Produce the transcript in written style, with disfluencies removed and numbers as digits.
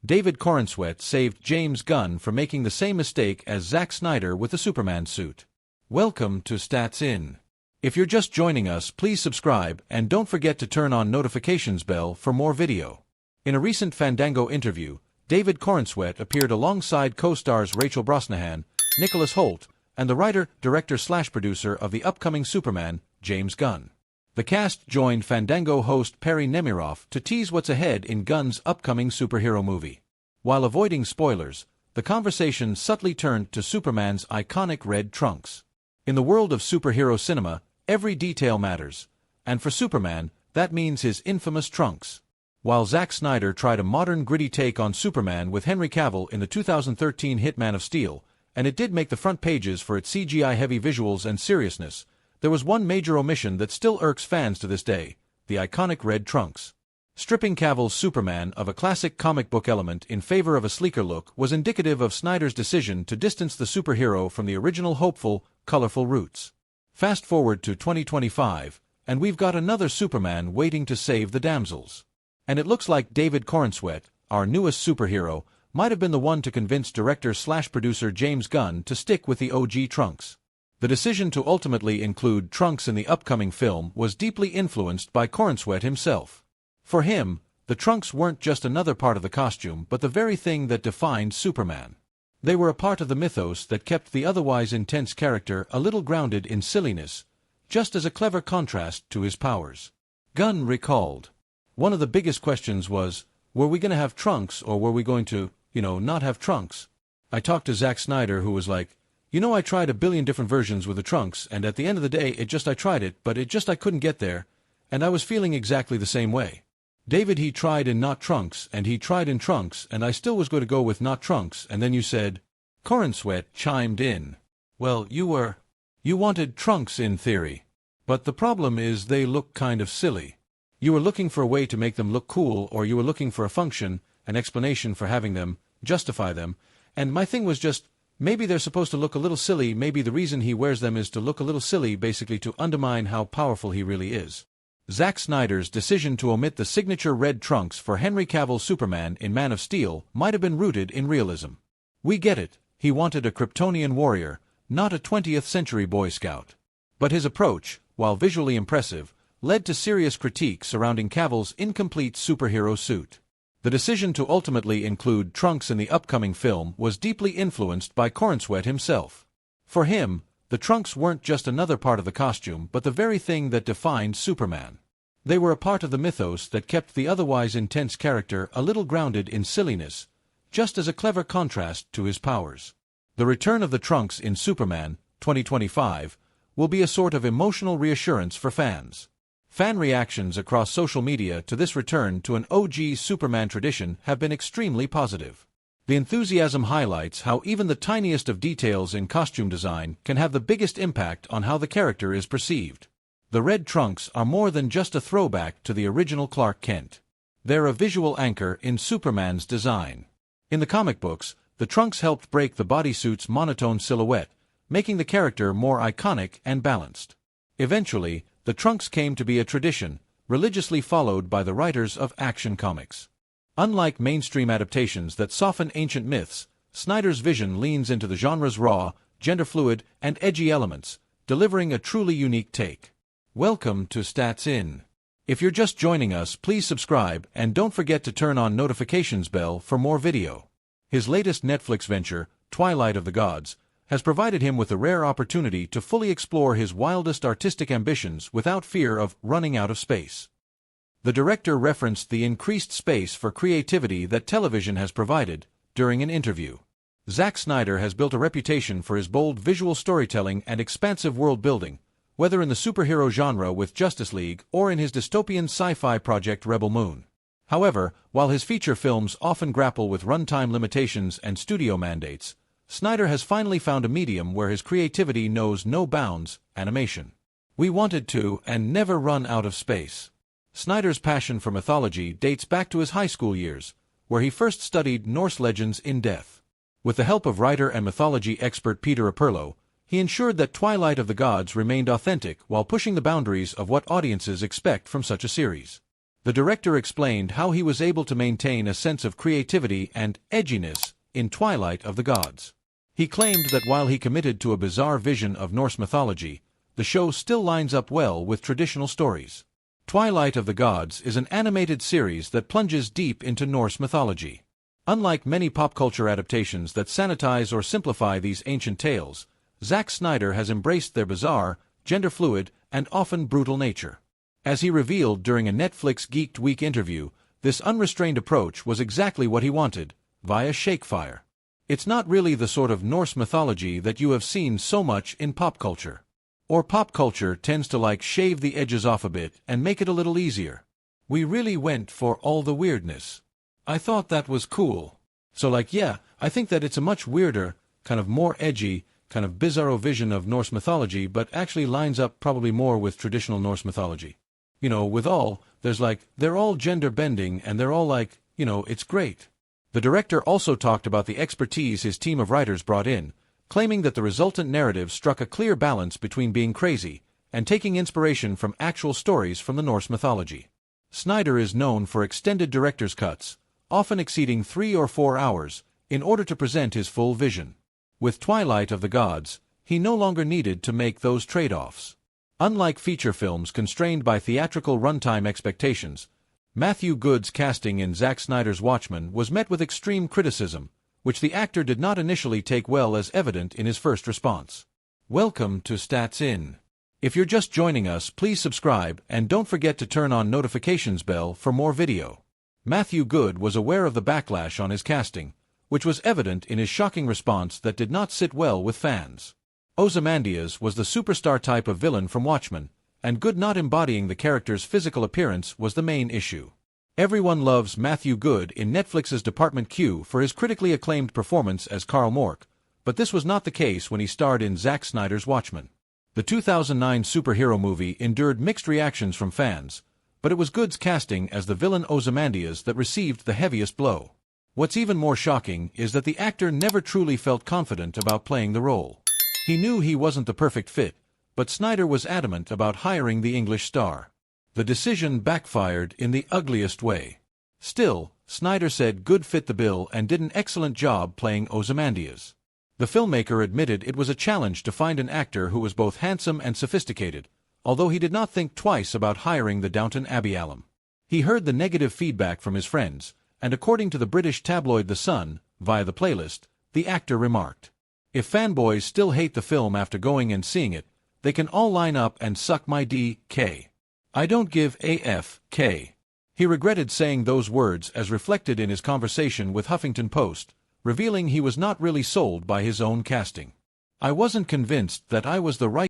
David Corenswet saved James Gunn from making the same mistake as Zack Snyder with the Superman suit. Welcome to Stats In. If you're just joining us, please subscribe and don't forget to turn on notifications bell for more video. In a recent Fandango interview, David Corenswet appeared alongside co-stars Rachel Brosnahan, Nicholas Hoult, and the writer, director/producer of the upcoming Superman, James Gunn. The cast joined Fandango host Perry Nemiroff to tease what's ahead in Gunn's upcoming superhero movie. While avoiding spoilers, the conversation subtly turned to Superman's iconic red trunks. In the world of superhero cinema, every detail matters, and for Superman, that means his infamous trunks. While Zack Snyder tried a modern gritty take on Superman with Henry Cavill in the 2013 hit Man of Steel, and it did make the front pages for its CGI-heavy visuals and seriousness, there was one major omission that still irks fans to this day: the iconic red trunks. Stripping Cavill's Superman of a classic comic book element in favor of a sleeker look was indicative of Snyder's decision to distance the superhero from the original hopeful, colorful roots. Fast forward to 2025, and we've got another Superman waiting to save the damsels. And it looks like David Corenswet, our newest superhero, might have been the one to convince director/producer James Gunn to stick with the OG trunks. The decision to ultimately include trunks in the upcoming film was deeply influenced by Corenswet himself. For him, the trunks weren't just another part of the costume but the very thing that defined Superman. They were a part of the mythos that kept the otherwise intense character a little grounded in silliness, just as a clever contrast to his powers. Gunn recalled, "One of the biggest questions was, were we going to have trunks or were we going to, not have trunks? I talked to Zack Snyder, who was like, I tried a billion different versions with the trunks, and at the end of the day I tried it, but I couldn't get there, and I was feeling exactly the same way. David, he tried in not trunks, and he tried in trunks, and I still was going to go with not trunks, and then you said..." Corenswet chimed in, "Well, you wanted trunks in theory. But the problem is they look kind of silly. You were looking for a way to make them look cool, or you were looking for a function, an explanation for having them, justify them, and my thing was just, maybe they're supposed to look a little silly, maybe the reason he wears them is to look a little silly, basically to undermine how powerful he really is." Zack Snyder's decision to omit the signature red trunks for Henry Cavill's Superman in Man of Steel might have been rooted in realism. We get it, he wanted a Kryptonian warrior, not a 20th century Boy Scout. But his approach, while visually impressive, led to serious critique surrounding Cavill's incomplete superhero suit. The decision to ultimately include trunks in the upcoming film was deeply influenced by Corenswet himself. For him, the trunks weren't just another part of the costume but the very thing that defined Superman. They were a part of the mythos that kept the otherwise intense character a little grounded in silliness, just as a clever contrast to his powers. The return of the trunks in Superman, 2025, will be a sort of emotional reassurance for fans. Fan reactions across social media to this return to an OG Superman tradition have been extremely positive. The enthusiasm highlights how even the tiniest of details in costume design can have the biggest impact on how the character is perceived. The red trunks are more than just a throwback to the original Clark Kent. They're a visual anchor in Superman's design. In the comic books, the trunks helped break the bodysuit's monotone silhouette, making the character more iconic and balanced. Eventually, the trunks came to be a tradition, religiously followed by the writers of Action Comics. Unlike mainstream adaptations that soften ancient myths, Snyder's vision leans into the genre's raw, gender-fluid, and edgy elements, delivering a truly unique take. Welcome to Stats In. If you're just joining us, please subscribe and don't forget to turn on notifications bell for more video. His latest Netflix venture, Twilight of the Gods, has provided him with a rare opportunity to fully explore his wildest artistic ambitions without fear of running out of space. The director referenced the increased space for creativity that television has provided during an interview. Zack Snyder has built a reputation for his bold visual storytelling and expansive world-building, whether in the superhero genre with Justice League or in his dystopian sci-fi project Rebel Moon. However, while his feature films often grapple with runtime limitations and studio mandates, Snyder has finally found a medium where his creativity knows no bounds: animation. We wanted to and never run out of space. Snyder's passion for mythology dates back to his high school years, where he first studied Norse legends in depth. With the help of writer and mythology expert Peter Apurlo, he ensured that Twilight of the Gods remained authentic while pushing the boundaries of what audiences expect from such a series. The director explained how he was able to maintain a sense of creativity and edginess in Twilight of the Gods. He claimed that while he committed to a bizarre vision of Norse mythology, the show still lines up well with traditional stories. Twilight of the Gods is an animated series that plunges deep into Norse mythology. Unlike many pop culture adaptations that sanitize or simplify these ancient tales, Zack Snyder has embraced their bizarre, gender-fluid, and often brutal nature. As he revealed during a Netflix Geeked Week interview, this unrestrained approach was exactly what he wanted, via Shakefire. It's not really the sort of Norse mythology that you have seen so much in pop culture. Or pop culture tends to shave the edges off a bit and make it a little easier. We really went for all the weirdness. I thought that was cool. So yeah, I think that it's a much weirder, kind of more edgy, kind of bizarro vision of Norse mythology, but actually lines up probably more with traditional Norse mythology. They're all gender bending and they're all it's great. The director also talked about the expertise his team of writers brought in, claiming that the resultant narrative struck a clear balance between being crazy and taking inspiration from actual stories from the Norse mythology. Snyder is known for extended director's cuts, often exceeding 3 or 4 hours, in order to present his full vision. With Twilight of the Gods, he no longer needed to make those trade-offs. Unlike feature films constrained by theatrical runtime expectations, Matthew Good's casting in Zack Snyder's Watchmen was met with extreme criticism, which the actor did not initially take well, as evident in his first response. Welcome to Stats In. If you're just joining us, please subscribe and don't forget to turn on notifications bell for more video. Matthew Good was aware of the backlash on his casting, which was evident in his shocking response that did not sit well with fans. Ozymandias was the superstar type of villain from Watchmen, and Good not embodying the character's physical appearance was the main issue. Everyone loves Matthew Good in Netflix's Department Q for his critically acclaimed performance as Karl Mork, but this was not the case when he starred in Zack Snyder's Watchmen. The 2009 superhero movie endured mixed reactions from fans, but it was Good's casting as the villain Ozymandias that received the heaviest blow. What's even more shocking is that the actor never truly felt confident about playing the role. He knew he wasn't the perfect fit, but Snyder was adamant about hiring the English star. The decision backfired in the ugliest way. Still, Snyder said Good fit the bill and did an excellent job playing Ozymandias. The filmmaker admitted it was a challenge to find an actor who was both handsome and sophisticated, although he did not think twice about hiring the Downton Abbey alum. He heard the negative feedback from his friends, and according to the British tabloid The Sun, via the playlist, the actor remarked, "If fanboys still hate the film after going and seeing it, they can all line up and suck my D.K. I don't give a f.k." He regretted saying those words as reflected in his conversation with Huffington Post, revealing he was not really sold by his own casting. "I wasn't convinced that I was the right